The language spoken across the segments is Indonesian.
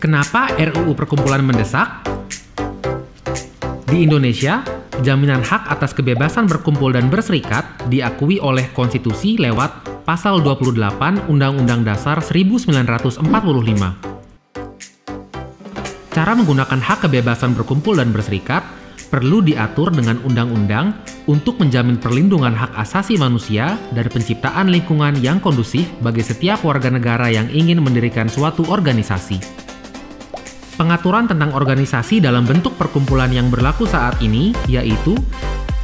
Kenapa RUU Perkumpulan mendesak? Di Indonesia, jaminan hak atas kebebasan berkumpul dan berserikat diakui oleh konstitusi lewat Pasal 28 Undang-Undang Dasar 1945. Cara menggunakan hak kebebasan berkumpul dan berserikat perlu diatur dengan undang-undang untuk menjamin perlindungan hak asasi manusia dan penciptaan lingkungan yang kondusif bagi setiap warga negara yang ingin mendirikan suatu organisasi. Pengaturan tentang organisasi dalam bentuk perkumpulan yang berlaku saat ini yaitu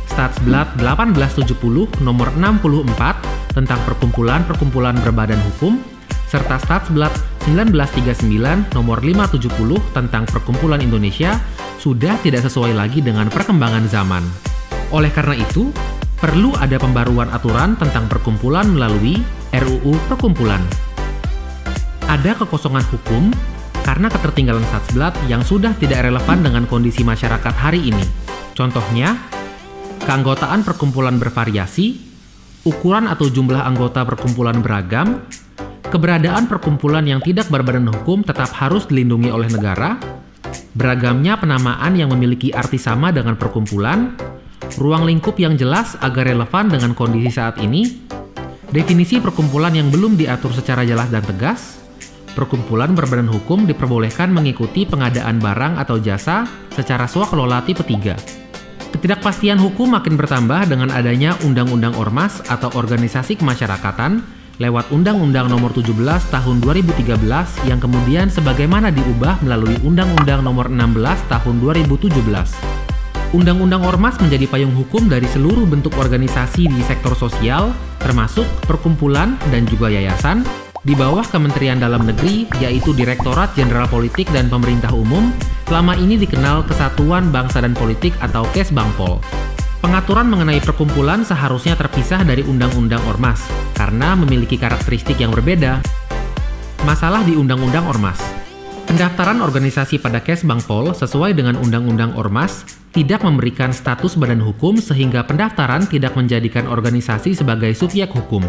Statsblad 1870 nomor 64 tentang perkumpulan-perkumpulan berbadan hukum, serta Statsblad 1939 nomor 570 tentang perkumpulan Indonesia sudah tidak sesuai lagi dengan perkembangan zaman. Oleh karena itu, perlu ada pembaruan aturan tentang perkumpulan melalui RUU Perkumpulan. Ada kekosongan hukum karena ketertinggalan Statsblad yang sudah tidak relevan dengan kondisi masyarakat hari ini. Contohnya, keanggotaan perkumpulan bervariasi, ukuran atau jumlah anggota perkumpulan beragam, keberadaan perkumpulan yang tidak berbadan hukum tetap harus dilindungi oleh negara, beragamnya penamaan yang memiliki arti sama dengan perkumpulan, ruang lingkup yang jelas agar relevan dengan kondisi saat ini, definisi perkumpulan yang belum diatur secara jelas dan tegas, perkumpulan berbadan hukum diperbolehkan mengikuti pengadaan barang atau jasa secara swakelola tipe 3. Ketidakpastian hukum makin bertambah dengan adanya Undang-Undang Ormas atau Organisasi Kemasyarakatan lewat Undang-Undang Nomor 17 Tahun 2013 yang kemudian sebagaimana diubah melalui Undang-Undang Nomor 16 Tahun 2017. Undang-Undang Ormas menjadi payung hukum dari seluruh bentuk organisasi di sektor sosial, termasuk perkumpulan dan juga yayasan, di bawah Kementerian Dalam Negeri, yaitu Direktorat Jenderal Politik dan Pemerintah Umum, selama ini dikenal Kesatuan Bangsa dan Politik atau Kesbangpol. Pengaturan mengenai perkumpulan seharusnya terpisah dari Undang-Undang Ormas, karena memiliki karakteristik yang berbeda. Masalah di Undang-Undang Ormas. Pendaftaran organisasi pada Kesbangpol sesuai dengan Undang-Undang Ormas tidak memberikan status badan hukum sehingga pendaftaran tidak menjadikan organisasi sebagai subjek hukum,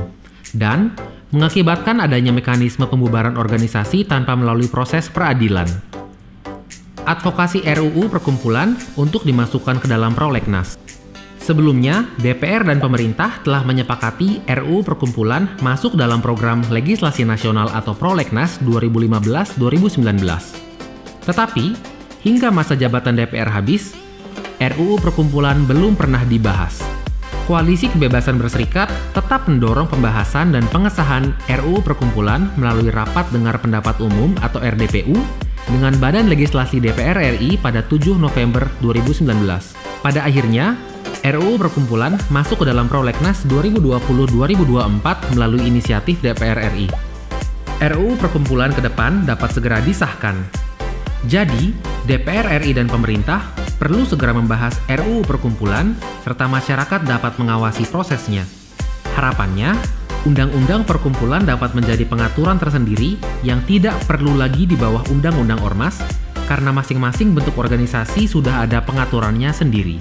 dan mengakibatkan adanya mekanisme pembubaran organisasi tanpa melalui proses peradilan. Advokasi RUU Perkumpulan untuk dimasukkan ke dalam prolegnas. Sebelumnya, DPR dan pemerintah telah menyepakati RUU Perkumpulan masuk dalam program legislasi nasional atau prolegnas 2015-2019. Tetapi, hingga masa jabatan DPR habis, RUU Perkumpulan belum pernah dibahas. Koalisi Kebebasan Berserikat tetap mendorong pembahasan dan pengesahan RUU Perkumpulan melalui Rapat Dengar Pendapat Umum atau RDPU dengan Badan Legislasi DPR RI pada 7 November 2019. Pada akhirnya, RUU Perkumpulan masuk ke dalam prolegnas 2020-2024 melalui inisiatif DPR RI. RUU Perkumpulan ke depan dapat segera disahkan. Jadi, DPR RI dan pemerintah perlu segera membahas RUU Perkumpulan serta masyarakat dapat mengawasi prosesnya. Harapannya, Undang-Undang Perkumpulan dapat menjadi pengaturan tersendiri yang tidak perlu lagi di bawah Undang-Undang Ormas karena masing-masing bentuk organisasi sudah ada pengaturannya sendiri.